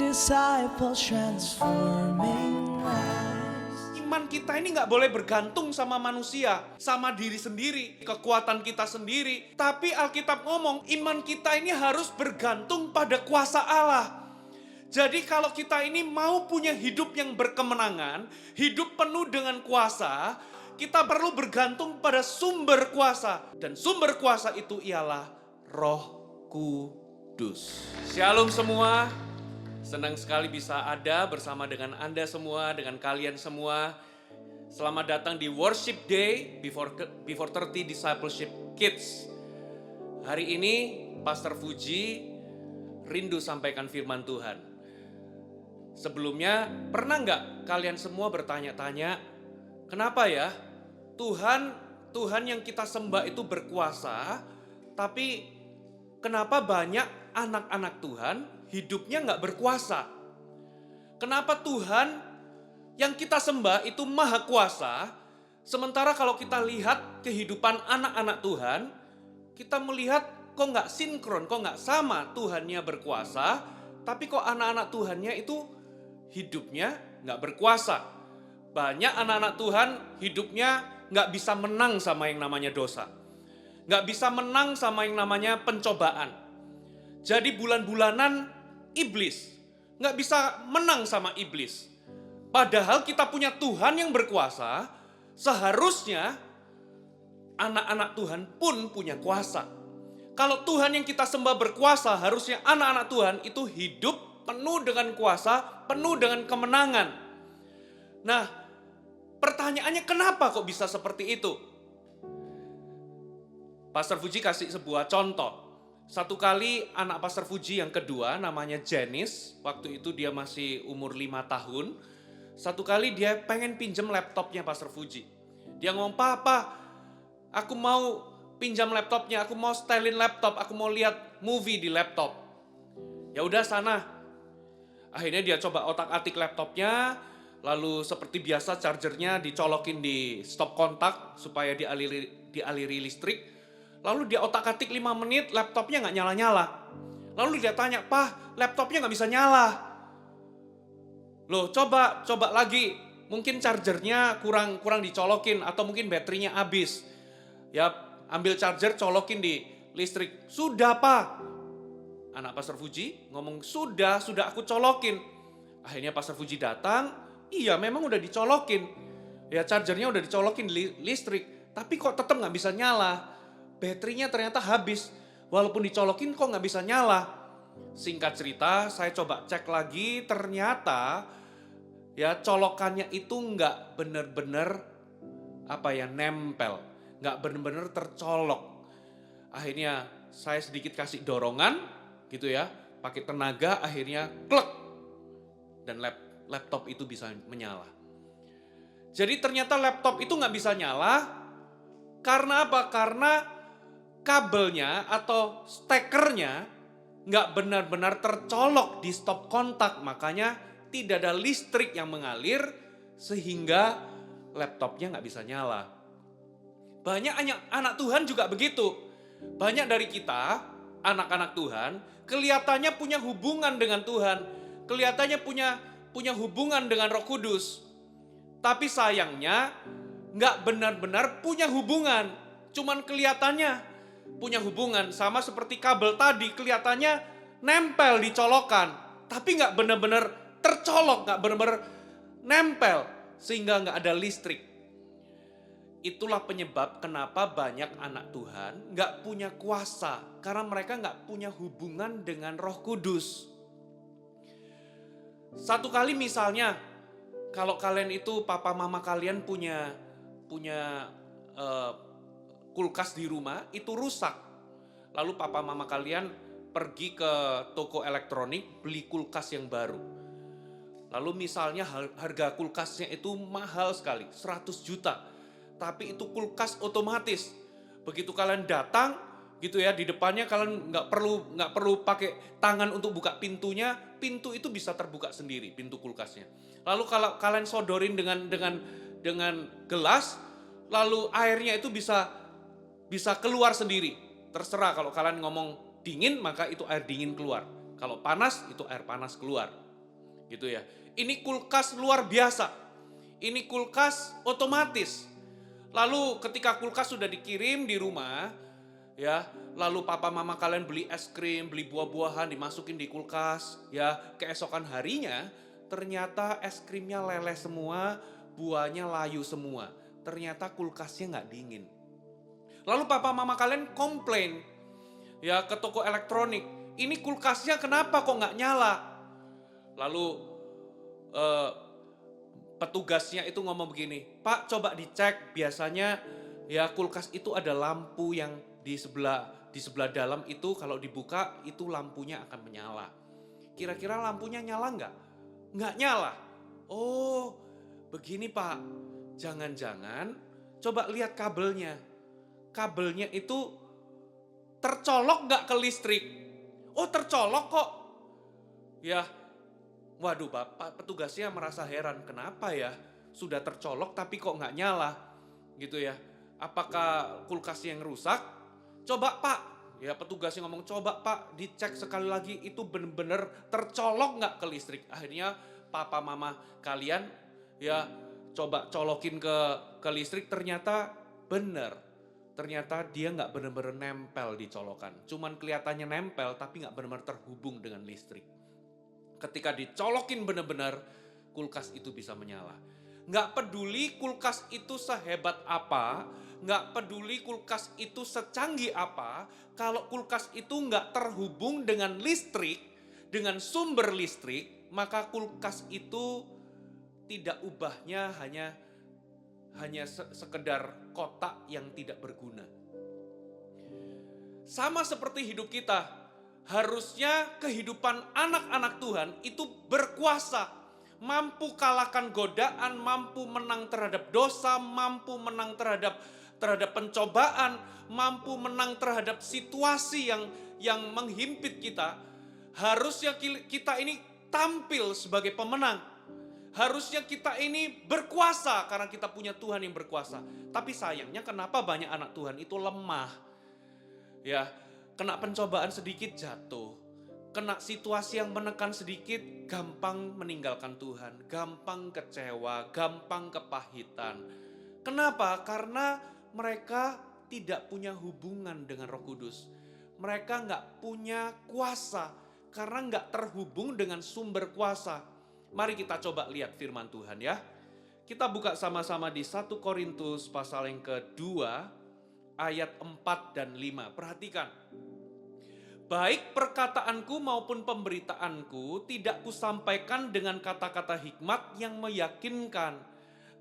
disciples, transforming lives. Iman kita ini nggak boleh bergantung sama manusia, sama diri sendiri, kekuatan kita sendiri. Tapi Alkitab ngomong, iman kita ini harus bergantung pada kuasa Allah. Jadi kalau kita ini mau punya hidup yang berkemenangan, hidup penuh dengan kuasa, kita perlu bergantung pada sumber kuasa. Dan sumber kuasa itu ialah Roh Kudus. Shalom semua. Senang sekali bisa ada bersama dengan Anda semua, dengan kalian semua. Selamat datang di Worship Day Before 30 Discipleship Kids. Hari ini Pastor Fuji rindu sampaikan firman Tuhan. Sebelumnya pernah nggak kalian semua bertanya-tanya, kenapa ya Tuhan yang kita sembah itu berkuasa, tapi kenapa banyak anak-anak Tuhan hidupnya nggak berkuasa? Kenapa Tuhan yang kita sembah itu maha kuasa, sementara kalau kita lihat kehidupan anak-anak Tuhan, kita melihat kok nggak sinkron, kok nggak sama Tuhannya berkuasa, tapi kok anak-anak Tuhannya itu hidupnya nggak berkuasa. Banyak anak-anak Tuhan hidupnya nggak bisa menang sama yang namanya dosa. Nggak bisa menang sama yang namanya pencobaan. Jadi bulan-bulanan iblis. Nggak bisa menang sama iblis. Padahal kita punya Tuhan yang berkuasa, seharusnya anak-anak Tuhan pun punya kuasa. Kalau Tuhan yang kita sembah berkuasa, harusnya anak-anak Tuhan itu hidup penuh dengan kuasa, penuh dengan kemenangan. Nah, pertanyaannya kenapa kok bisa seperti itu? Pastor Fuji kasih sebuah contoh. Satu kali anak Pastor Fuji yang kedua namanya Janice, waktu itu dia masih umur 5 tahun. Satu kali dia pengen pinjam laptopnya Pastor Fuji. Dia ngomong, "Papa, aku mau pinjam laptopnya, aku mau setelin laptop, aku mau lihat movie di laptop." Ya udah sana. Akhirnya dia coba otak-atik laptopnya, lalu seperti biasa chargernya dicolokin di stop kontak supaya dialiri listrik. Lalu dia otak-atik 5 menit, laptopnya nggak nyala-nyala. Lalu dia tanya, "Pak, laptopnya nggak bisa nyala." Loh, coba lagi. Mungkin chargernya kurang dicolokin atau mungkin baterainya habis. Ya, ambil charger, colokin di listrik. "Sudah, Pak." Anak Pastor Fuji ngomong, sudah aku colokin. Akhirnya Pastor Fuji datang, iya memang udah dicolokin. Ya chargernya udah dicolokin di listrik, tapi kok tetap gak bisa nyala. Baterainya ternyata habis, walaupun dicolokin kok gak bisa nyala. Singkat cerita, saya coba cek lagi, ternyata ya colokannya itu gak bener-bener nempel. Gak bener-bener tercolok. Akhirnya saya sedikit kasih dorongan, gitu ya, pakai tenaga, akhirnya klek, dan laptop itu bisa menyala. Jadi ternyata laptop itu nggak bisa nyala, karena apa? Karena kabelnya atau stekernya nggak benar-benar tercolok di stop kontak, makanya tidak ada listrik yang mengalir, sehingga laptopnya nggak bisa nyala. Banyak anak Tuhan juga begitu. Banyak dari kita, anak-anak Tuhan, kelihatannya punya hubungan dengan Tuhan. Kelihatannya punya hubungan dengan Roh Kudus. Tapi sayangnya nggak benar-benar punya hubungan. Cuman kelihatannya punya hubungan. Sama seperti kabel tadi, kelihatannya nempel di colokan. Tapi nggak benar-benar tercolok, nggak benar-benar nempel. Sehingga nggak ada listrik. Itulah penyebab kenapa banyak anak Tuhan gak punya kuasa. Karena mereka gak punya hubungan dengan Roh Kudus. Satu kali misalnya, kalau kalian itu papa mama kalian punya kulkas di rumah, itu rusak. Lalu papa mama kalian pergi ke toko elektronik beli kulkas yang baru. Lalu misalnya harga kulkasnya itu mahal sekali, 100 juta. Tapi itu kulkas otomatis. Begitu kalian datang, gitu ya, di depannya kalian nggak perlu pakai tangan untuk buka pintunya, pintu itu bisa terbuka sendiri, pintu kulkasnya. Lalu kalau kalian sodorin dengan gelas, lalu airnya itu bisa keluar sendiri. Terserah kalau kalian ngomong dingin, maka itu air dingin keluar. Kalau panas, itu air panas keluar. Gitu ya. Ini kulkas luar biasa. Ini kulkas otomatis. Lalu ketika kulkas sudah dikirim di rumah, ya, lalu papa mama kalian beli es krim, beli buah-buahan dimasukin di kulkas, ya, keesokan harinya ternyata es krimnya leleh semua, buahnya layu semua. Ternyata kulkasnya nggak dingin. Lalu papa mama kalian komplain, ya, ke toko elektronik, ini kulkasnya kenapa kok nggak nyala? Lalu eh, petugasnya itu ngomong begini, Pak coba dicek, biasanya ya kulkas itu ada lampu yang di sebelah dalam itu kalau dibuka itu lampunya akan menyala. Kira-kira lampunya nyala nggak? Nggak nyala. Oh begini Pak, jangan-jangan coba lihat kabelnya. Kabelnya itu tercolok nggak ke listrik? Oh tercolok kok. Ya, waduh Bapak petugasnya merasa heran, kenapa ya sudah tercolok tapi kok nggak nyala gitu ya. Apakah kulkasnya yang rusak? Coba Pak, ya petugasnya ngomong coba Pak dicek sekali lagi itu benar-benar tercolok nggak ke listrik. Akhirnya papa mama kalian ya coba colokin ke listrik, ternyata benar. Ternyata dia nggak benar-benar nempel di colokan. Cuman kelihatannya nempel tapi nggak benar-benar terhubung dengan listrik. Ketika dicolokin benar-benar, kulkas itu bisa menyala. Nggak peduli kulkas itu sehebat apa, nggak peduli kulkas itu secanggih apa, kalau kulkas itu nggak terhubung dengan listrik, dengan sumber listrik, maka kulkas itu tidak ubahnya hanya sekedar kotak yang tidak berguna. Sama seperti hidup kita, harusnya kehidupan anak-anak Tuhan itu berkuasa, mampu kalahkan godaan, mampu menang terhadap dosa, mampu menang terhadap pencobaan, mampu menang terhadap situasi yang menghimpit kita. Harusnya kita ini tampil sebagai pemenang. Harusnya kita ini berkuasa karena kita punya Tuhan yang berkuasa. Tapi sayangnya kenapa banyak anak Tuhan itu lemah? Ya, kena pencobaan sedikit jatuh. Kena situasi yang menekan sedikit gampang meninggalkan Tuhan. Gampang kecewa, gampang kepahitan. Kenapa? Karena mereka tidak punya hubungan dengan Roh Kudus. Mereka nggak punya kuasa karena nggak terhubung dengan sumber kuasa. Mari kita coba lihat firman Tuhan ya. Kita buka sama-sama di 1 Korintus pasal yang kedua ayat 4 dan 5. Perhatikan. Baik perkataanku maupun pemberitaanku tidak kusampaikan dengan kata-kata hikmat yang meyakinkan,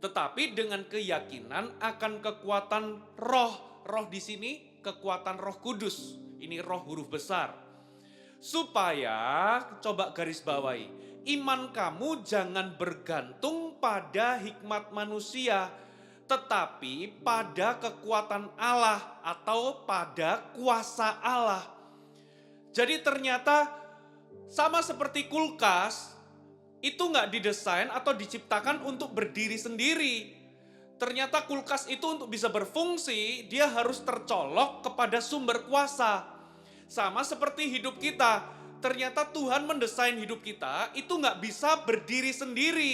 tetapi dengan keyakinan akan kekuatan roh. Roh di sini kekuatan Roh Kudus. Ini roh huruf besar. Supaya, coba garis bawahi, iman kamu jangan bergantung pada hikmat manusia, tetapi pada kekuatan Allah atau pada kuasa Allah. Jadi ternyata sama seperti kulkas, itu nggak didesain atau diciptakan untuk berdiri sendiri. Ternyata kulkas itu untuk bisa berfungsi, dia harus tercolok kepada sumber kuasa. Sama seperti hidup kita, ternyata Tuhan mendesain hidup kita itu nggak bisa berdiri sendiri.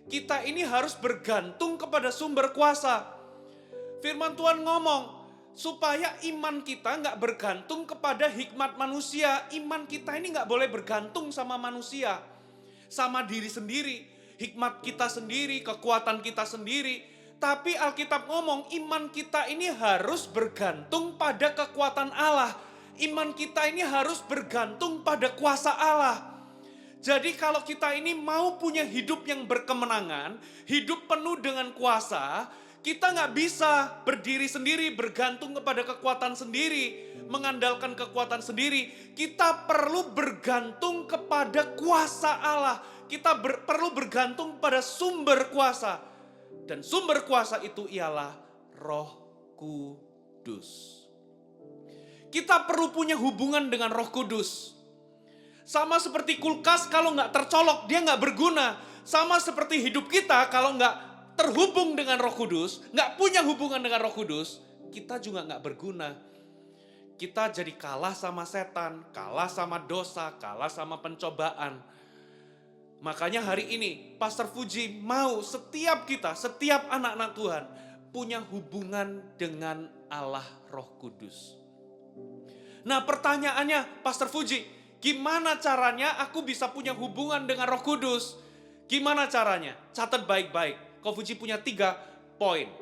Kita ini harus bergantung kepada sumber kuasa. Firman Tuhan ngomong, supaya iman kita nggak bergantung kepada hikmat manusia. Iman kita ini nggak boleh bergantung sama manusia, sama diri sendiri, hikmat kita sendiri, kekuatan kita sendiri. Tapi Alkitab ngomong iman kita ini harus bergantung pada kekuatan Allah. Iman kita ini harus bergantung pada kuasa Allah. Jadi kalau kita ini mau punya hidup yang berkemenangan, hidup penuh dengan kuasa, kita nggak bisa berdiri sendiri, bergantung kepada kekuatan sendiri, mengandalkan kekuatan sendiri. Kita perlu bergantung kepada kuasa Allah. Kita perlu bergantung pada sumber kuasa. Dan sumber kuasa itu ialah Roh Kudus. Kita perlu punya hubungan dengan Roh Kudus. Sama seperti kulkas, kalau nggak tercolok dia nggak berguna. Sama seperti hidup kita, kalau nggak terhubung dengan Roh Kudus, nggak punya hubungan dengan Roh Kudus, kita juga nggak berguna. Kita jadi kalah sama setan, kalah sama dosa, kalah sama pencobaan. Makanya hari ini Pastor Fuji mau setiap kita, setiap anak-anak Tuhan punya hubungan dengan Allah Roh Kudus. Nah pertanyaannya Pastor Fuji, gimana caranya aku bisa punya hubungan dengan Roh Kudus? Gimana caranya? Catat baik-baik. Ko Fuji punya 3 poin.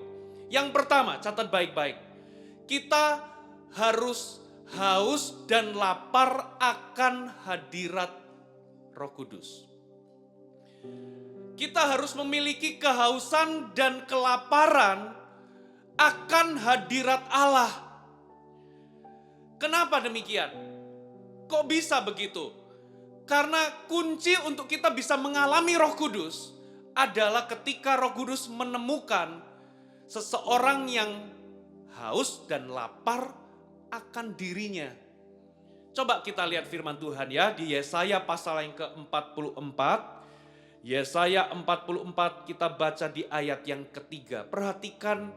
Yang pertama, catat baik-baik. Kita harus haus dan lapar akan hadirat Roh Kudus. Kita harus memiliki kehausan dan kelaparan akan hadirat Allah. Kenapa demikian? Kok bisa begitu? Karena kunci untuk kita bisa mengalami Roh Kudus adalah ketika Roh Kudus menemukan seseorang yang haus dan lapar akan dirinya. Coba kita lihat firman Tuhan ya di Yesaya pasal yang ke-44. Yesaya 44 kita baca di ayat yang ketiga. Perhatikan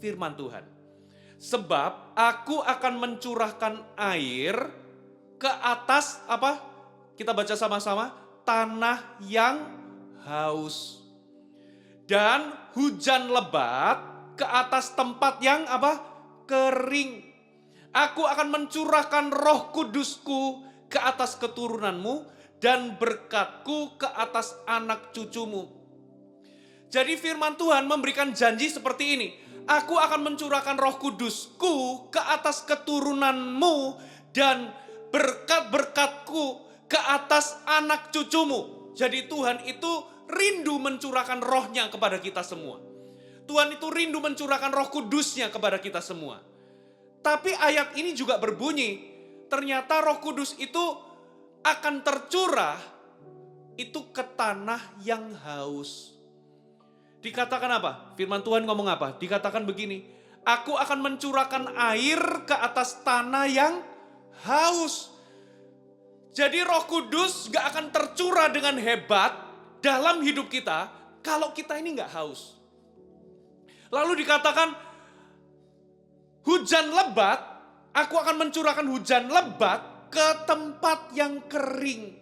firman Tuhan. Sebab aku akan mencurahkan air ke atas apa? Kita baca sama-sama. Tanah yang haus. Dan hujan lebat ke atas tempat yang apa? Kering. Aku akan mencurahkan Roh Kudusku ke atas keturunanmu dan berkatku ke atas anak cucumu. Jadi firman Tuhan memberikan janji seperti ini. Aku akan mencurahkan Roh Kudusku ke atas keturunanmu dan berkat-berkatku ke atas anak cucumu. Jadi Tuhan itu rindu mencurahkan rohnya kepada kita semua. Tuhan itu rindu mencurahkan Roh Kudusnya kepada kita semua. Tapi ayat ini juga berbunyi, ternyata Roh Kudus itu akan tercurah itu ke tanah yang haus. Dikatakan apa? Firman Tuhan ngomong apa? Dikatakan begini, aku akan mencurahkan air ke atas tanah yang haus. Jadi Roh Kudus gak akan tercurah dengan hebat dalam hidup kita kalau kita ini gak haus. Lalu dikatakan hujan lebat, aku akan mencurahkan hujan lebat ke tempat yang kering.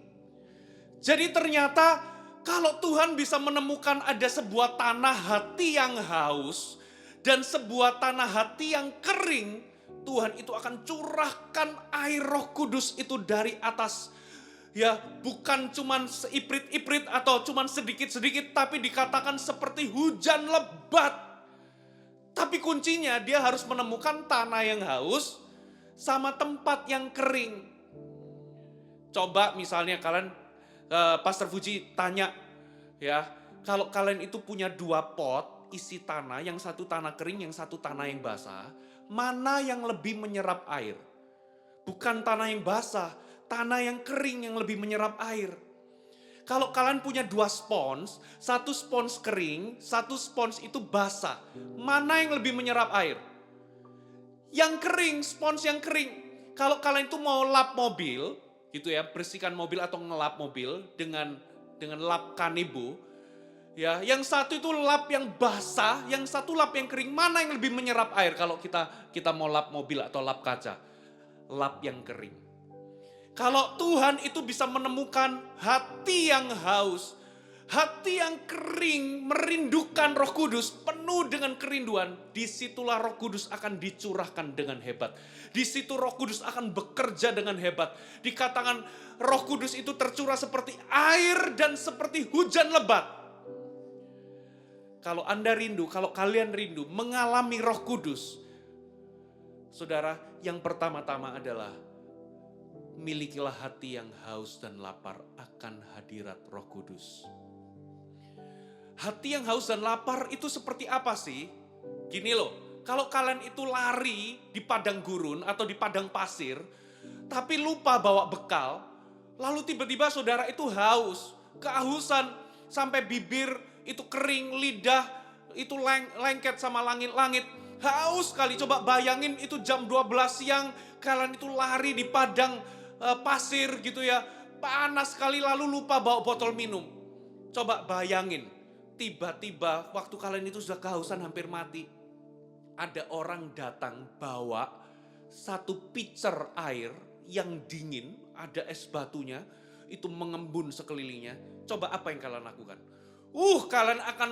Jadi ternyata kalau Tuhan bisa menemukan ada sebuah tanah hati yang haus dan sebuah tanah hati yang kering, Tuhan itu akan curahkan air Roh Kudus itu dari atas. Ya, bukan cuman seiprit-iprit atau cuman sedikit-sedikit, tapi dikatakan seperti hujan lebat. Tapi kuncinya dia harus menemukan tanah yang haus sama tempat yang kering. Coba misalnya kalian, Pastor Fuji tanya ya, kalau kalian itu punya 2 pot isi tanah, yang satu tanah kering, yang satu tanah yang basah, mana yang lebih menyerap air? Bukan tanah yang basah, tanah yang kering yang lebih menyerap air. Kalau kalian punya 2 spons, satu spons kering, satu spons itu basah, mana yang lebih menyerap air? Yang kering, spons yang kering. Kalau kalian itu mau lap mobil, gitu ya, bersihkan mobil atau ngelap mobil dengan lap Kanebo, ya, yang satu itu lap yang basah, yang satu lap yang kering. Mana yang lebih menyerap air kalau kita mau lap mobil atau lap kaca? Lap yang kering. Kalau Tuhan itu bisa menemukan hati yang haus, hati yang kering, merindukan Roh Kudus, penuh dengan kerinduan, disitulah Roh Kudus akan dicurahkan dengan hebat. Di situ Roh Kudus akan bekerja dengan hebat. Dikatakan Roh Kudus itu tercurah seperti air dan seperti hujan lebat. Kalau Anda rindu, kalau kalian rindu mengalami Roh Kudus, saudara, yang pertama-tama adalah milikilah hati yang haus dan lapar akan hadirat Roh Kudus. Hati yang haus dan lapar itu seperti apa sih? Gini loh. Kalau kalian itu lari di padang gurun atau di padang pasir, tapi lupa bawa bekal, lalu tiba-tiba saudara itu haus, kehausan, sampai bibir itu kering, lidah itu lengket sama langit-langit, haus sekali. Coba bayangin itu jam 12 siang, kalian itu lari di padang pasir gitu ya, panas sekali lalu lupa bawa botol minum. Coba bayangin, tiba-tiba waktu kalian itu sudah kehausan hampir mati, ada orang datang bawa 1 pitcher air yang dingin, ada es batunya, itu mengembun sekelilingnya, coba apa yang kalian lakukan? Kalian akan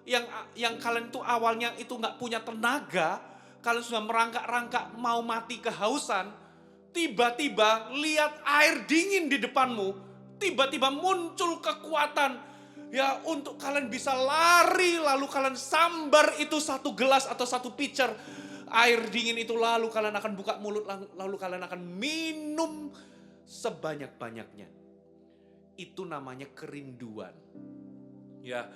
yang kalian itu awalnya itu nggak punya tenaga, kalian sudah merangkak-rangkak mau mati kehausan, tiba-tiba lihat air dingin di depanmu, tiba-tiba muncul kekuatan ya untuk kalian bisa lari, lalu kalian sambar itu satu gelas atau satu pitcher air dingin itu, lalu kalian akan buka mulut, lalu kalian akan minum sebanyak-banyaknya. Itu namanya kerinduan. Ya,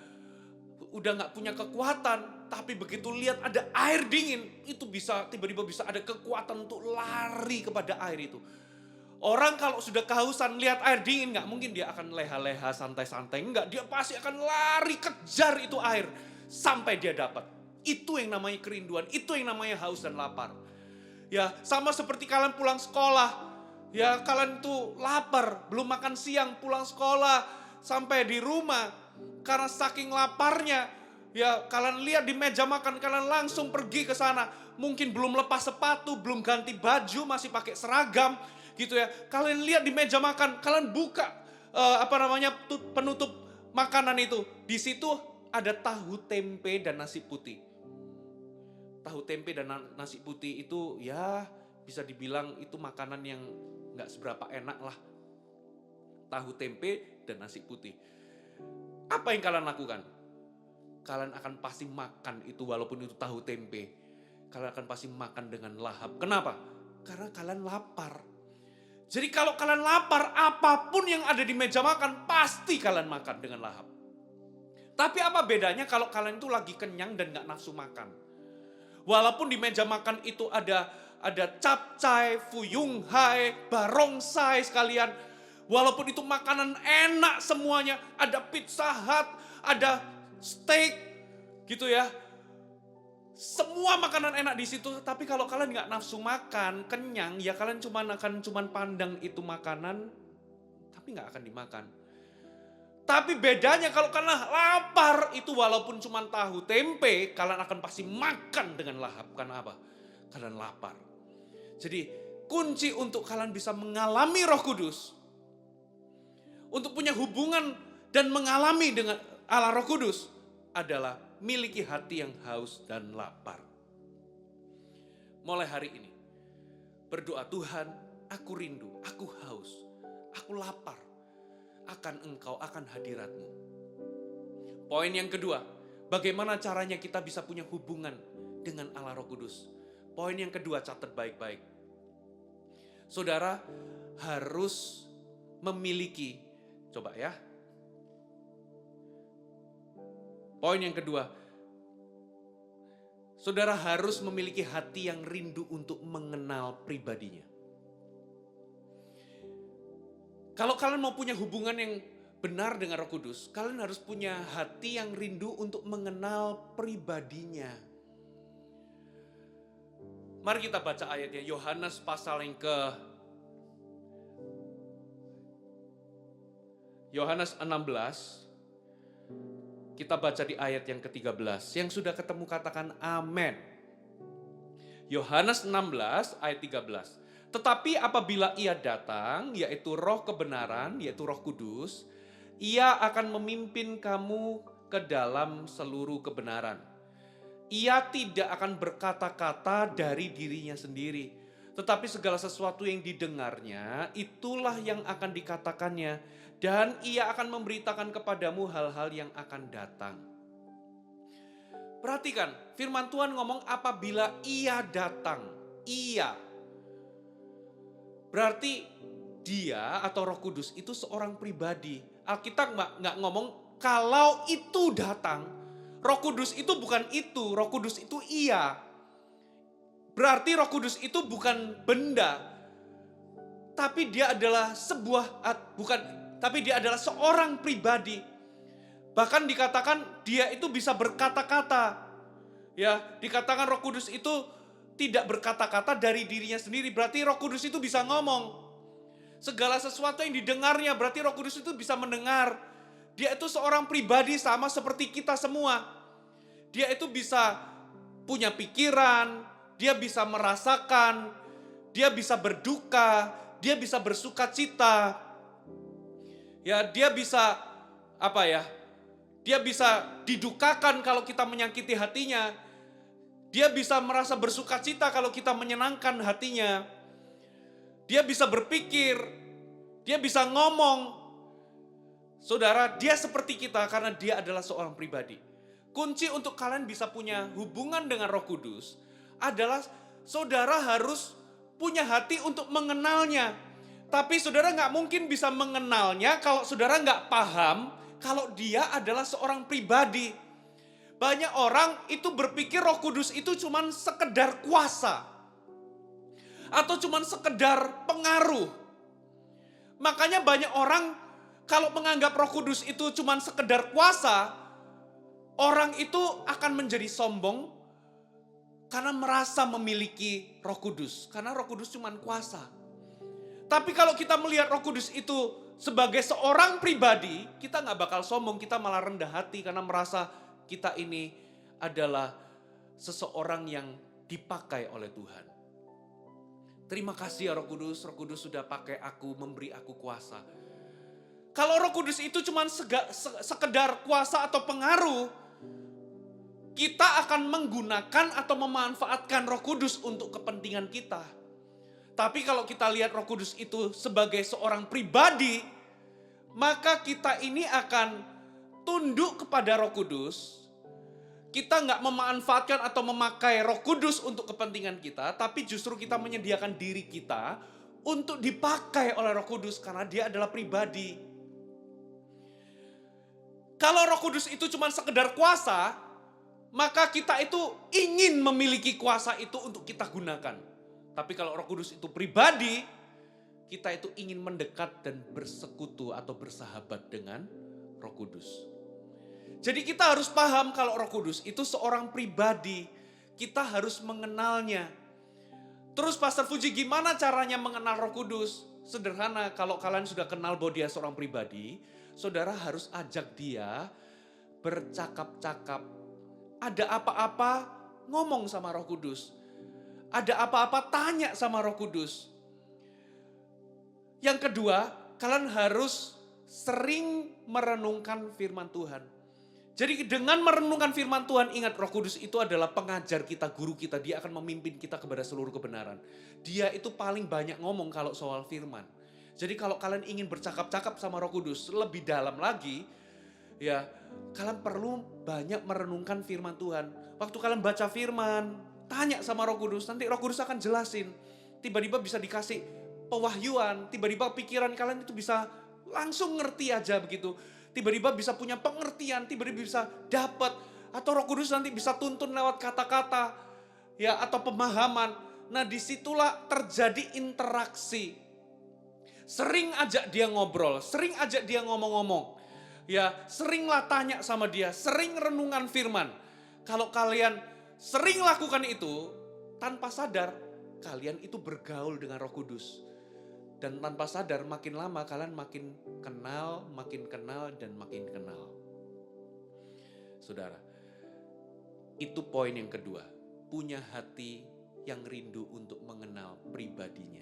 udah gak punya kekuatan, tapi begitu lihat ada air dingin, itu bisa tiba-tiba bisa ada kekuatan untuk lari kepada air itu. Orang kalau sudah kehausan lihat air dingin, gak mungkin dia akan leha-leha santai-santai, enggak, dia pasti akan lari kejar itu air sampai dia dapat. Itu yang namanya kerinduan, itu yang namanya haus dan lapar. Ya, sama seperti kalian pulang sekolah, ya kalian tuh lapar, belum makan siang, pulang sekolah sampai di rumah. Karena saking laparnya, ya kalian lihat di meja makan, kalian langsung pergi ke sana. Mungkin belum lepas sepatu, belum ganti baju, masih pakai seragam gitu ya. Kalian lihat di meja makan, kalian buka penutup makanan itu. Di situ ada tahu tempe dan nasi putih. Tahu tempe dan nasi putih itu ya bisa dibilang itu makanan yang gak seberapa enak lah. Tahu tempe dan nasi putih. Apa yang kalian lakukan? Kalian akan pasti makan itu walaupun itu tahu tempe. Kalian akan pasti makan dengan lahap. Kenapa? Karena kalian lapar. Jadi kalau kalian lapar, apapun yang ada di meja makan pasti kalian makan dengan lahap. Tapi apa bedanya kalau kalian itu lagi kenyang dan gak nafsu makan? Walaupun di meja makan itu ada capcay, fuyung hai, barongsai sekalian. Walaupun itu makanan enak semuanya, ada Pizza Hut, ada steak gitu ya. Semua makanan enak di situ, tapi kalau kalian nggak nafsu makan, kenyang, ya kalian cuman pandang itu makanan, tapi nggak akan dimakan. Tapi bedanya kalau kalian lapar, itu walaupun cuma tahu tempe, kalian akan pasti makan dengan lahap. Karena apa? Kalian lapar. Jadi kunci untuk kalian bisa mengalami Roh Kudus, untuk punya hubungan dan mengalami dengan Allah Roh Kudus adalah miliki hati yang haus dan lapar. Mulai hari ini, berdoa, Tuhan, aku rindu, aku haus, aku lapar akan Engkau, akan hadirat-Mu. Poin yang kedua, bagaimana caranya kita bisa punya hubungan dengan Allah Roh Kudus. Poin yang kedua, catat baik-baik. Saudara harus memiliki, coba ya. Poin yang kedua, saudara harus memiliki hati yang rindu untuk mengenal pribadinya. Kalau kalian mau punya hubungan yang benar dengan Roh Kudus, kalian harus punya hati yang rindu untuk mengenal pribadinya. Mari kita baca ayatnya, Yohanes pasal yang Yohanes 16. Kita baca di ayat yang ke-13. Yang sudah ketemu katakan amin. Yohanes 16 ayat 13. Tetapi apabila ia datang, yaitu roh kebenaran, yaitu Roh Kudus, ia akan memimpin kamu ke dalam seluruh kebenaran. Ia tidak akan berkata-kata dari dirinya sendiri, tetapi segala sesuatu yang didengarnya, itulah yang akan dikatakannya. Dan ia akan memberitakan kepadamu hal-hal yang akan datang. Perhatikan, firman Tuhan ngomong apabila ia datang. Ia. Berarti dia atau Roh Kudus itu seorang pribadi. Alkitab nggak ngomong kalau itu datang. Roh Kudus itu bukan itu, Roh Kudus itu ia. Berarti Roh Kudus itu bukan benda. Tapi dia adalah tapi dia adalah seorang pribadi. Bahkan dikatakan dia itu bisa berkata-kata. Ya, dikatakan Roh Kudus itu tidak berkata-kata dari dirinya sendiri. Berarti Roh Kudus itu bisa ngomong. Segala sesuatu yang didengarnya, berarti Roh Kudus itu bisa mendengar. Dia itu seorang pribadi sama seperti kita semua. Dia itu bisa punya pikiran, dia bisa merasakan, dia bisa berduka, dia bisa bersuka cita. Ya, dia bisa apa ya? Dia bisa didukakan kalau kita menyakiti hatinya. Dia bisa merasa bersukacita kalau kita menyenangkan hatinya. Dia bisa berpikir, dia bisa ngomong. Saudara, dia seperti kita karena dia adalah seorang pribadi. Kunci untuk kalian bisa punya hubungan dengan Roh Kudus adalah saudara harus punya hati untuk mengenalnya. Tapi saudara nggak mungkin bisa mengenalnya kalau saudara nggak paham kalau dia adalah seorang pribadi. Banyak orang itu berpikir Roh Kudus itu cuman sekedar kuasa. Atau cuman sekedar pengaruh. Makanya banyak orang kalau menganggap Roh Kudus itu cuman sekedar kuasa, orang itu akan menjadi sombong karena merasa memiliki Roh Kudus. Karena Roh Kudus cuman kuasa. Tapi kalau kita melihat Roh Kudus itu sebagai seorang pribadi, kita nggak bakal sombong, kita malah rendah hati karena merasa kita ini adalah seseorang yang dipakai oleh Tuhan. Terima kasih ya Roh Kudus sudah pakai aku, memberi aku kuasa. Kalau Roh Kudus itu cuma sekedar kuasa atau pengaruh, kita akan menggunakan atau memanfaatkan Roh Kudus untuk kepentingan kita. Tapi kalau kita lihat Roh Kudus itu sebagai seorang pribadi, maka kita ini akan tunduk kepada Roh Kudus. Kita nggak memanfaatkan atau memakai Roh Kudus untuk kepentingan kita, tapi justru kita menyediakan diri kita untuk dipakai oleh Roh Kudus karena dia adalah pribadi. Kalau Roh Kudus itu cuma sekedar kuasa, maka kita itu ingin memiliki kuasa itu untuk kita gunakan. Tapi kalau Roh Kudus itu pribadi, kita itu ingin mendekat dan bersekutu atau bersahabat dengan Roh Kudus. Jadi kita harus paham kalau Roh Kudus itu seorang pribadi. Kita harus mengenalnya. Terus Pastor Fuji, gimana caranya mengenal Roh Kudus? Sederhana, kalau kalian sudah kenal bahwa dia seorang pribadi, saudara harus ajak dia bercakap-cakap. Ada apa-apa ngomong sama Roh Kudus. Ada apa-apa tanya sama Roh Kudus. Yang kedua, kalian harus sering merenungkan firman Tuhan. Jadi dengan merenungkan firman Tuhan, ingat Roh Kudus itu adalah pengajar kita, guru kita. Dia akan memimpin kita kepada seluruh kebenaran. Dia itu paling banyak ngomong kalau soal firman. Jadi kalau kalian ingin bercakap-cakap sama Roh Kudus lebih dalam lagi, ya kalian perlu banyak merenungkan firman Tuhan. Waktu kalian baca firman, tanya sama Roh Kudus, nanti Roh Kudus akan jelasin. Tiba-tiba bisa dikasih pewahyuan, tiba-tiba pikiran kalian itu bisa langsung ngerti aja begitu. Tiba-tiba bisa punya pengertian, tiba-tiba bisa dapat. Atau Roh Kudus nanti bisa tuntun lewat kata-kata, ya atau pemahaman. Nah disitulah terjadi interaksi. Sering ajak dia ngobrol, sering ajak dia ngomong-ngomong. Ya seringlah tanya sama dia, sering renungan firman. Kalau kalian sering lakukan itu, tanpa sadar kalian itu bergaul dengan Roh Kudus. Dan tanpa sadar makin lama kalian makin kenal, dan makin kenal. Saudara, itu poin yang kedua. Punya hati yang rindu untuk mengenal pribadinya.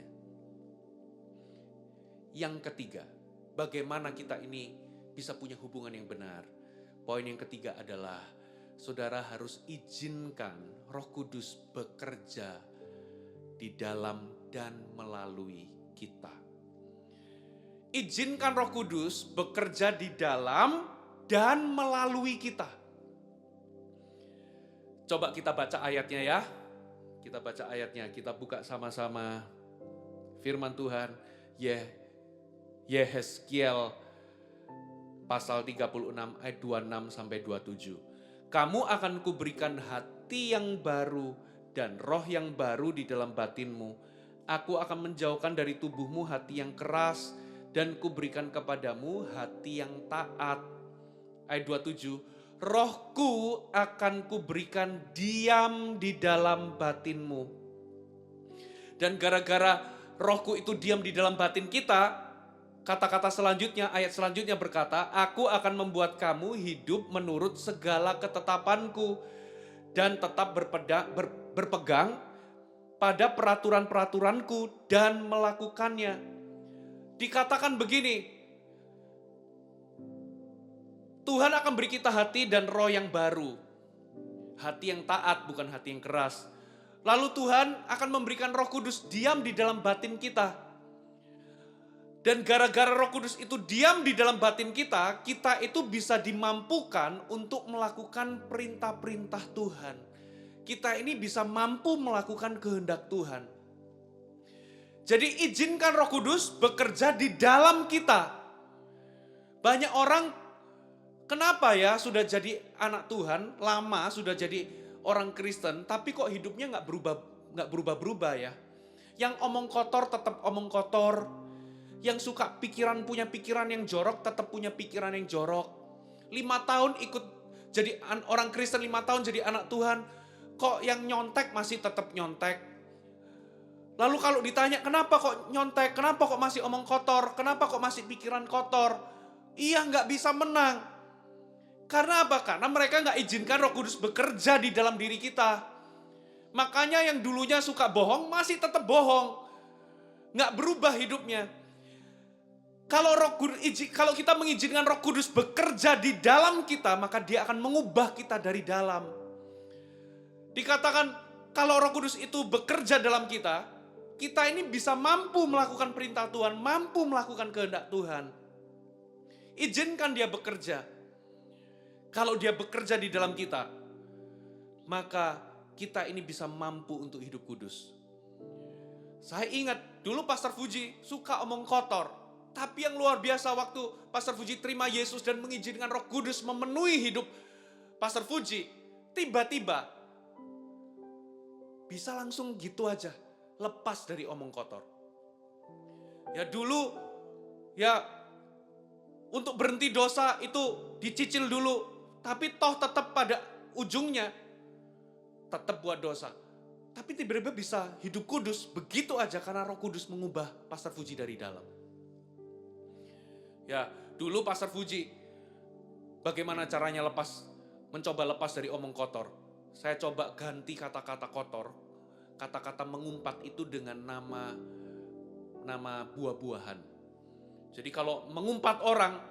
Yang ketiga, bagaimana kita ini bisa punya hubungan yang benar. Poin yang ketiga adalah saudara harus izinkan Roh Kudus bekerja di dalam dan melalui kita. Izinkan Roh Kudus bekerja di dalam dan melalui kita. Coba kita baca ayatnya ya. Kita baca ayatnya, kita buka sama-sama firman Tuhan. Yehezkiel pasal 36 ayat 26 sampai 27. Kamu akan kuberikan hati yang baru dan roh yang baru di dalam batinmu. Aku akan menjauhkan dari tubuhmu hati yang keras dan kuberikan kepadamu hati yang taat. Ayat 27, rohku akan kuberikan diam di dalam batinmu. Dan gara-gara rohku itu diam di dalam batin kita, kata-kata selanjutnya, ayat selanjutnya berkata, aku akan membuat kamu hidup menurut segala ketetapanku dan tetap berpegang pada peraturan-peraturanku dan melakukannya. Dikatakan begini, Tuhan akan beri kita hati dan roh yang baru. Hati yang taat, bukan hati yang keras. Lalu Tuhan akan memberikan Roh Kudus diam di dalam batin kita. Dan gara-gara Roh Kudus itu diam di dalam batin kita, kita itu bisa dimampukan untuk melakukan perintah-perintah Tuhan. Kita ini bisa mampu melakukan kehendak Tuhan. Jadi izinkan Roh Kudus bekerja di dalam kita. Banyak orang, kenapa ya sudah jadi anak Tuhan, lama sudah jadi orang Kristen, tapi kok hidupnya nggak berubah-berubah ya? Yang omong kotor tetap omong kotor. Yang suka punya pikiran yang jorok, tetap punya pikiran yang jorok. 5 tahun ikut jadi orang Kristen, 5 tahun jadi anak Tuhan. Kok yang nyontek masih tetap nyontek. Lalu kalau ditanya, kenapa kok nyontek? Kenapa kok masih omong kotor? Kenapa kok masih pikiran kotor? Iya, nggak bisa menang. Karena apa? Karena mereka nggak izinkan Roh Kudus bekerja di dalam diri kita. Makanya yang dulunya suka bohong, masih tetap bohong. Nggak berubah hidupnya. Kalau kita mengizinkan Roh Kudus bekerja di dalam kita, maka Dia akan mengubah kita dari dalam. Dikatakan kalau Roh Kudus itu bekerja dalam kita, kita ini bisa mampu melakukan perintah Tuhan, mampu melakukan kehendak Tuhan. Izinkan Dia bekerja. Kalau Dia bekerja di dalam kita, maka kita ini bisa mampu untuk hidup kudus. Saya ingat dulu Pastor Fuji suka omong kotor. Tapi yang luar biasa waktu Pastor Fuji terima Yesus dan mengizinkan Roh Kudus memenuhi hidup Pastor Fuji, tiba-tiba bisa langsung gitu aja lepas dari omong kotor. Ya dulu ya untuk berhenti dosa itu dicicil dulu, tapi toh tetap pada ujungnya tetap buat dosa. Tapi tiba-tiba bisa hidup kudus begitu aja karena Roh Kudus mengubah Pastor Fuji dari dalam. Ya, dulu Pastor Fuji, bagaimana caranya mencoba lepas dari omong kotor. Saya coba ganti kata-kata kotor, kata-kata mengumpat itu dengan nama buah-buahan. Jadi kalau mengumpat orang,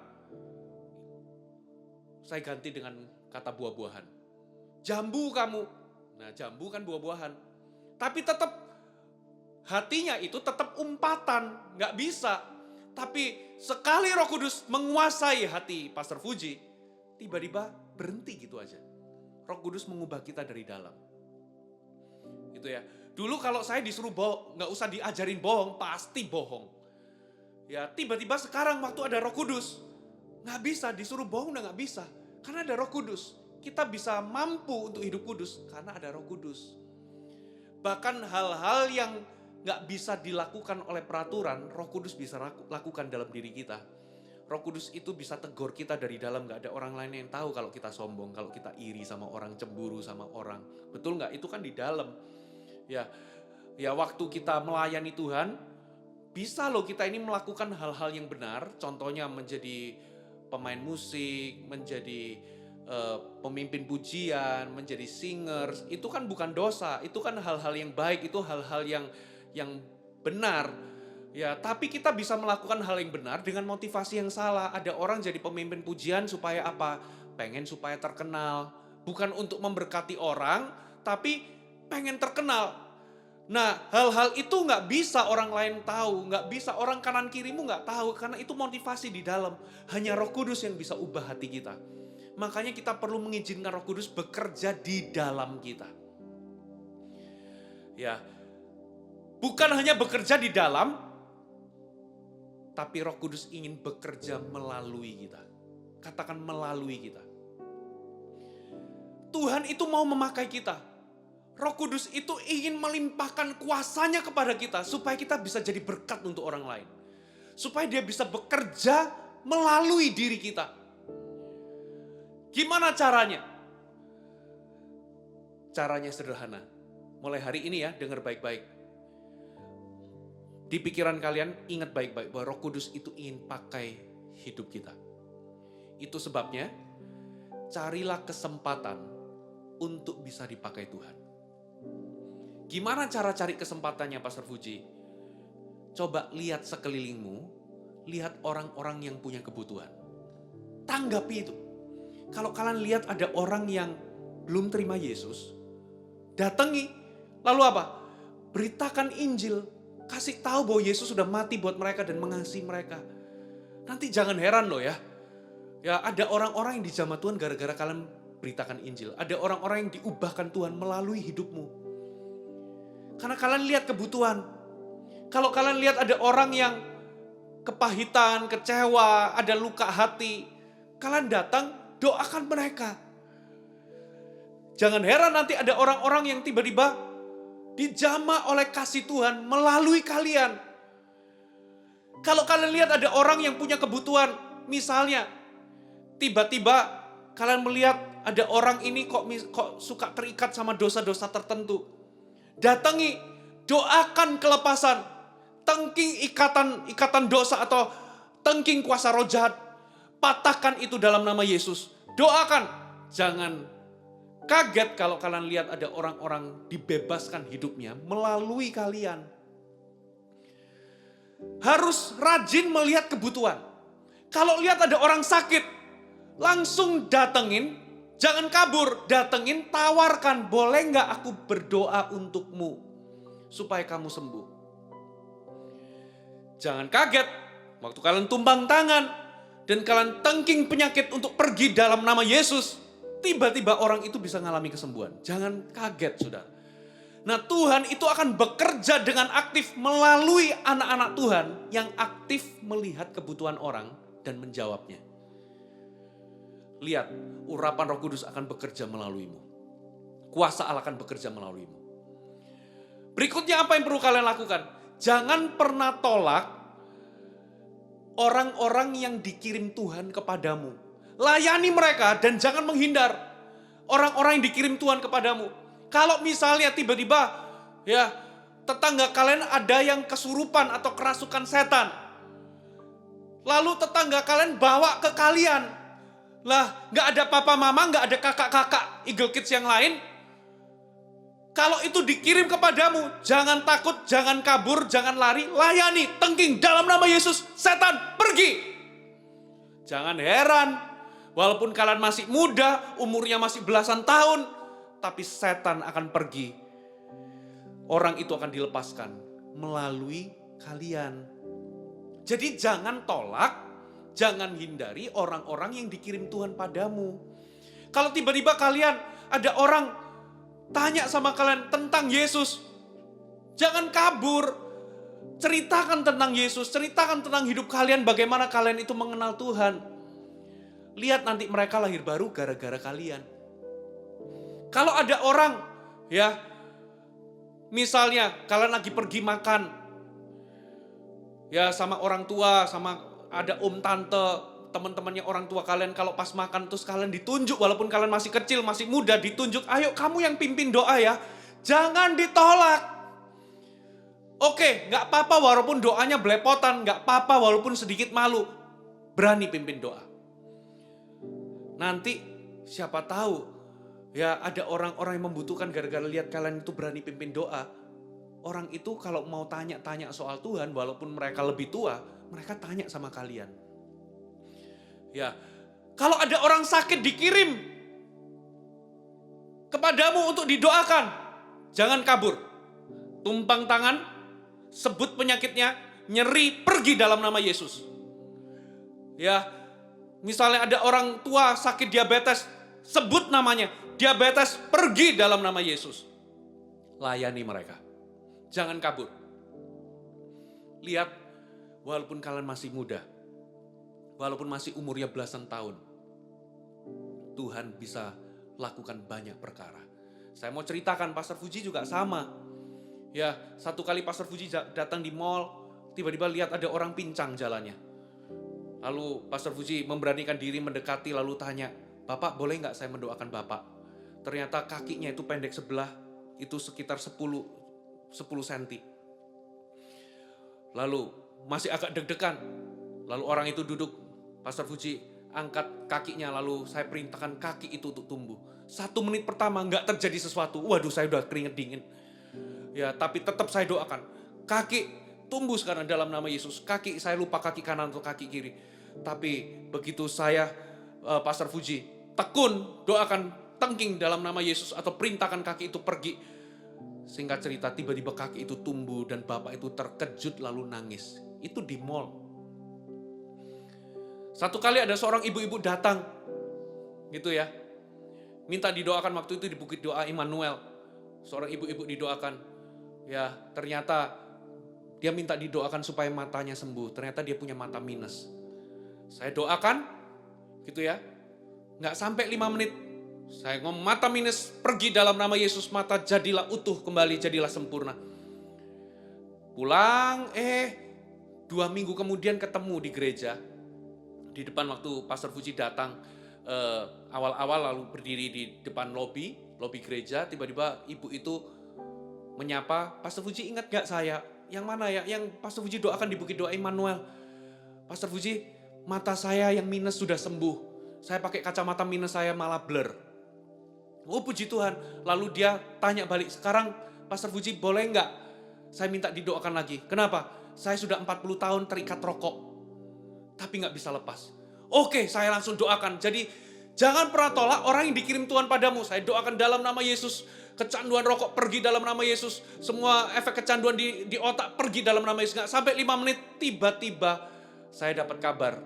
saya ganti dengan kata buah-buahan. Jambu kamu, nah jambu kan buah-buahan. Tapi tetap hatinya itu tetap umpatan, nggak bisa. Tapi sekali Roh Kudus menguasai hati Pastor Fuji, tiba-tiba berhenti gitu aja. Roh Kudus mengubah kita dari dalam. Gitu ya. Dulu kalau saya disuruh bohong, nggak usah diajarin bohong, pasti bohong. Ya tiba-tiba sekarang waktu ada Roh Kudus, nggak bisa disuruh bohong, udah nggak bisa. Karena ada Roh Kudus, kita bisa mampu untuk hidup kudus karena ada Roh Kudus. Bahkan hal-hal yang gak bisa dilakukan oleh peraturan, Roh Kudus bisa lakukan dalam diri kita. Roh Kudus itu bisa tegur kita dari dalam, gak ada orang lain yang tahu kalau kita sombong, kalau kita iri sama orang, cemburu sama orang. Betul gak? Itu kan di dalam. Ya waktu kita melayani Tuhan, bisa loh kita ini melakukan hal-hal yang benar. Contohnya menjadi pemain musik, menjadi pemimpin pujian, menjadi singers. Itu kan bukan dosa, itu kan hal-hal yang baik, itu hal-hal yang benar. Ya, tapi kita bisa melakukan hal yang benar dengan motivasi yang salah. Ada orang jadi pemimpin pujian supaya apa? Pengen supaya terkenal. Bukan untuk memberkati orang, tapi pengen terkenal. Nah, hal-hal itu gak bisa orang lain tahu. Gak bisa orang kanan kirimu gak tahu. Karena itu motivasi di dalam. Hanya Roh Kudus yang bisa ubah hati kita. Makanya kita perlu mengizinkan Roh Kudus bekerja di dalam kita. Ya, bukan hanya bekerja di dalam, tapi Roh Kudus ingin bekerja melalui kita. Katakan melalui kita. Tuhan itu mau memakai kita. Roh Kudus itu ingin melimpahkan kuasanya kepada kita supaya kita bisa jadi berkat untuk orang lain. Supaya dia bisa bekerja melalui diri kita. Gimana caranya? Caranya sederhana. Mulai hari ini ya, dengar baik-baik. Di pikiran kalian ingat baik-baik bahwa Roh Kudus itu ingin pakai hidup kita. Itu sebabnya carilah kesempatan untuk bisa dipakai Tuhan. Gimana cara cari kesempatannya Pastor Fuji? Coba lihat sekelilingmu, lihat orang-orang yang punya kebutuhan. Tanggapi itu. Kalau kalian lihat ada orang yang belum terima Yesus, datangi. Lalu apa? Beritakan Injil. Kasih tahu bahwa Yesus sudah mati buat mereka dan mengasihi mereka. Nanti jangan heran loh ya. Ya, ada orang-orang yang dijamah Tuhan gara-gara kalian beritakan Injil. Ada orang-orang yang diubahkan Tuhan melalui hidupmu. Karena kalian lihat kebutuhan. Kalau kalian lihat ada orang yang kepahitan, kecewa, ada luka hati, kalian datang, doakan mereka. Jangan heran nanti ada orang-orang yang tiba-tiba dijamah oleh kasih Tuhan melalui kalian. Kalau kalian lihat ada orang yang punya kebutuhan, misalnya tiba-tiba kalian melihat ada orang ini kok suka terikat sama dosa-dosa tertentu. Datangi, doakan kelepasan, tengking ikatan dosa atau tengking kuasa roh jahat. Patahkan itu dalam nama Yesus. Doakan, jangan kaget kalau kalian lihat ada orang-orang dibebaskan hidupnya melalui kalian. Harus rajin melihat kebutuhan. Kalau lihat ada orang sakit, langsung datengin, jangan kabur, datengin, tawarkan, boleh nggak aku berdoa untukmu supaya kamu sembuh. Jangan kaget waktu kalian tumpang tangan dan kalian tengking penyakit untuk pergi dalam nama Yesus. Tiba-tiba orang itu bisa mengalami kesembuhan. Jangan kaget, saudara. Nah, Tuhan itu akan bekerja dengan aktif melalui anak-anak Tuhan yang aktif melihat kebutuhan orang dan menjawabnya. Lihat, urapan Roh Kudus akan bekerja melaluimu. Kuasa Allah akan bekerja melaluimu. Berikutnya apa yang perlu kalian lakukan? Jangan pernah tolak orang-orang yang dikirim Tuhan kepadamu. Layani mereka dan jangan menghindar orang-orang yang dikirim Tuhan kepadamu. Kalau misalnya tiba-tiba ya tetangga kalian ada yang kesurupan atau kerasukan setan. Lalu tetangga kalian bawa ke kalian. Lah, gak ada papa mama, gak ada kakak-kakak Eagle Kids yang lain. Kalau itu dikirim kepadamu, jangan takut, jangan kabur, jangan lari, layani, tengking dalam nama Yesus, setan pergi. Jangan heran, walaupun kalian masih muda, umurnya masih belasan tahun, tapi setan akan pergi. Orang itu akan dilepaskan melalui kalian. Jadi jangan tolak, jangan hindari orang-orang yang dikirim Tuhan padamu. Kalau tiba-tiba kalian ada orang tanya sama kalian tentang Yesus, jangan kabur. Ceritakan tentang Yesus, ceritakan tentang hidup kalian, bagaimana kalian itu mengenal Tuhan. Lihat nanti mereka lahir baru gara-gara kalian. Kalau ada orang, ya, misalnya kalian lagi pergi makan, ya sama orang tua, sama ada om tante, teman-temannya orang tua kalian, kalau pas makan terus kalian ditunjuk, walaupun kalian masih kecil, masih muda, ditunjuk, ayo kamu yang pimpin doa ya. Jangan ditolak. Oke, gak apa-apa walaupun doanya belepotan, gak apa-apa walaupun sedikit malu. Berani pimpin doa. Nanti siapa tahu ya ada orang-orang yang membutuhkan gara-gara lihat kalian itu berani pimpin doa. Orang itu kalau mau tanya-tanya soal Tuhan, walaupun mereka lebih tua, mereka tanya sama kalian. Ya, kalau ada orang sakit dikirim kepadamu untuk didoakan, jangan kabur. Tumpang tangan, sebut penyakitnya, nyeri, pergi dalam nama Yesus. Ya, misalnya ada orang tua sakit diabetes, sebut namanya, diabetes, pergi dalam nama Yesus. Layani mereka. Jangan kabur. Lihat, walaupun kalian masih muda, walaupun masih umurnya belasan tahun, Tuhan bisa lakukan banyak perkara. Saya mau ceritakan, Pastor Fuji juga sama. Ya, satu kali Pastor Fuji datang di mall, tiba-tiba lihat ada orang pincang jalannya. Lalu Pastor Fuji memberanikan diri mendekati, lalu tanya, Bapak boleh nggak saya mendoakan Bapak? Ternyata kakinya itu pendek sebelah, itu sekitar 10 cm. Lalu masih agak deg-degan. Lalu orang itu duduk, Pastor Fuji angkat kakinya, lalu saya perintahkan kaki itu untuk tumbuh. 1 menit pertama nggak terjadi sesuatu. Waduh, saya udah keringet dingin. Ya, tapi tetap saya doakan. Kaki tumbuh sekarang dalam nama Yesus. Kaki saya lupa kaki kanan atau kaki kiri. Tapi begitu saya Pastor Fuji tekun, doakan tengking dalam nama Yesus atau perintahkan kaki itu pergi. Singkat cerita, tiba-tiba kaki itu tumbuh dan bapak itu terkejut lalu nangis. Itu di mall. Satu kali ada seorang ibu-ibu datang, gitu ya. Minta didoakan waktu itu di Bukit Doa Immanuel. Seorang ibu-ibu didoakan. Ya, ternyata dia minta didoakan supaya matanya sembuh. Ternyata dia punya mata minus. Saya doakan, gitu ya. Nggak sampai 5 menit. Saya ngomong mata minus pergi dalam nama Yesus. Mata jadilah utuh kembali, jadilah sempurna. Pulang, 2 minggu kemudian ketemu di gereja. Di depan waktu Pastor Fuji datang awal-awal lalu berdiri di depan lobi gereja. Tiba-tiba ibu itu menyapa, Pastor Fuji ingat gak saya? Yang mana ya? Yang Pastor Fuji doakan di Bukit Doa Immanuel. Pastor Fuji, mata saya yang minus sudah sembuh. Saya pakai kacamata minus saya malah blur. Oh puji Tuhan. Lalu dia tanya balik, sekarang Pastor Fuji boleh nggak saya minta didoakan lagi? Kenapa? Saya sudah 40 tahun terikat rokok, tapi nggak bisa lepas. Oke, saya langsung doakan. Jadi jangan pernah tolak orang yang dikirim Tuhan padamu. Saya doakan dalam nama Yesus. Kecanduan rokok pergi dalam nama Yesus. Semua efek kecanduan di otak pergi dalam nama Yesus. Nggak sampai 5 menit, tiba-tiba saya dapat kabar.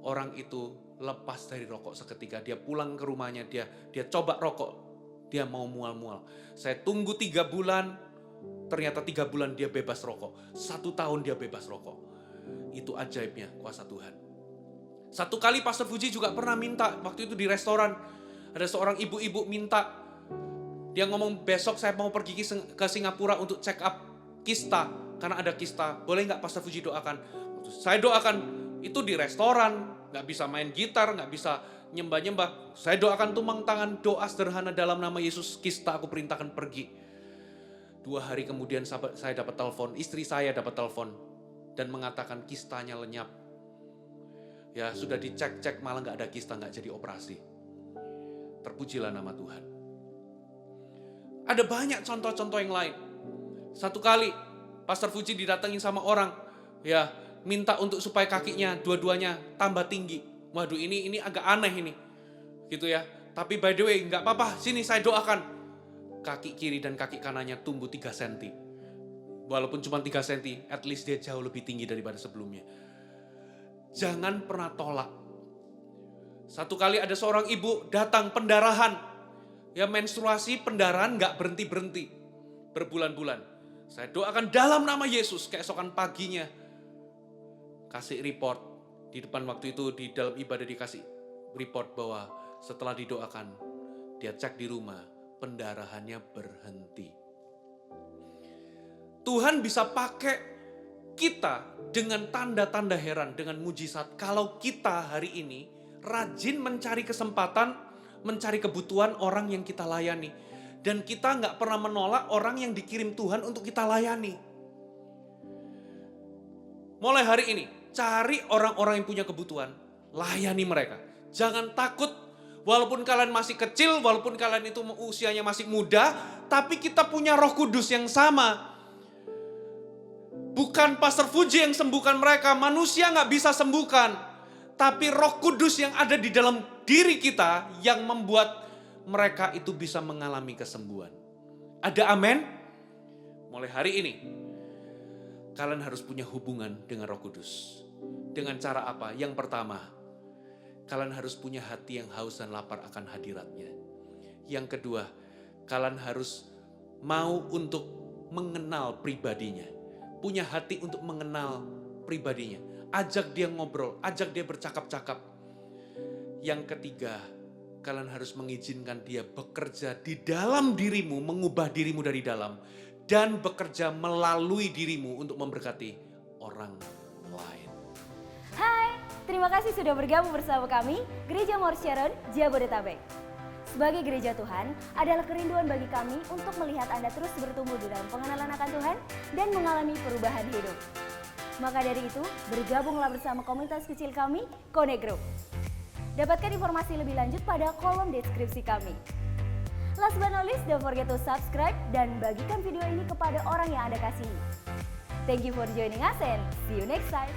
Orang itu lepas dari rokok seketika. Dia pulang ke rumahnya, dia coba rokok. Dia mau mual-mual. Saya tunggu 3 bulan, ternyata 3 bulan dia bebas rokok. 1 tahun dia bebas rokok. Itu ajaibnya kuasa Tuhan. Satu kali Pastor Fuji juga pernah minta, waktu itu di restoran. Ada seorang ibu-ibu minta, dia ngomong besok saya mau pergi ke Singapura untuk check up kista. Karena ada kista, boleh nggak Pastor Fuji doakan? Saya doakan, itu di restoran, nggak bisa main gitar, nggak bisa nyembah-nyembah. Saya doakan tumpang tangan, doa sederhana dalam nama Yesus, kista aku perintahkan pergi. 2 hari kemudian saya dapat telepon, istri saya dapat telepon dan mengatakan kistanya lenyap. Ya sudah dicek-cek malah nggak ada kista, nggak jadi operasi. Terpujilah nama Tuhan. Ada banyak contoh-contoh yang lain. Satu kali Pastor Fuji didatengin sama orang, ya minta untuk supaya kakinya dua-duanya tambah tinggi. Waduh ini agak aneh ini, gitu ya. Tapi by the way nggak apa-apa, sini saya doakan. Kaki kiri dan kaki kanannya tumbuh 3 cm. Walaupun cuma 3 cm, at least dia jauh lebih tinggi daripada sebelumnya. Jangan pernah tolak. Satu kali ada seorang ibu datang pendarahan. Ya menstruasi pendarahan nggak berhenti-berhenti. Berbulan-bulan. Saya doakan dalam nama Yesus. Keesokan paginya kasih report. Di depan waktu itu di dalam ibadah dikasih report bahwa setelah didoakan. Dia cek di rumah. Pendarahannya berhenti. Tuhan bisa pakai kita dengan tanda-tanda heran, dengan mujizat. Kalau kita hari ini rajin mencari kesempatan, mencari kebutuhan orang yang kita layani. Dan kita nggak pernah menolak orang yang dikirim Tuhan untuk kita layani. Mulai hari ini, cari orang-orang yang punya kebutuhan, layani mereka. Jangan takut, walaupun kalian masih kecil, walaupun kalian itu usianya masih muda, tapi kita punya Roh Kudus yang sama. Bukan Pastor Fuji yang sembuhkan mereka, manusia nggak bisa sembuhkan. Tapi Roh Kudus yang ada di dalam diri kita yang membuat mereka itu bisa mengalami kesembuhan. Ada amin? Mulai hari ini, kalian harus punya hubungan dengan Roh Kudus. Dengan cara apa? Yang pertama, kalian harus punya hati yang haus dan lapar akan hadiratnya. Yang kedua, kalian harus mau untuk mengenal pribadinya. Punya hati untuk mengenal pribadinya. Ajak dia ngobrol, ajak dia bercakap-cakap. Yang ketiga, kalian harus mengizinkan dia bekerja di dalam dirimu, mengubah dirimu dari dalam. Dan bekerja melalui dirimu untuk memberkati orang lain. Hai, terima kasih sudah bergabung bersama kami, Gereja Mawar Sharon, Jabodetabek. Sebagai gereja Tuhan, adalah kerinduan bagi kami untuk melihat Anda terus bertumbuh di dalam pengenalan akan Tuhan dan mengalami perubahan hidup. Maka dari itu, bergabunglah bersama komunitas kecil kami, Connect Group. Dapatkan informasi lebih lanjut pada kolom deskripsi kami. Last but not least, don't forget to subscribe dan bagikan video ini kepada orang yang Anda kasihi. Thank you for joining us and see you next time.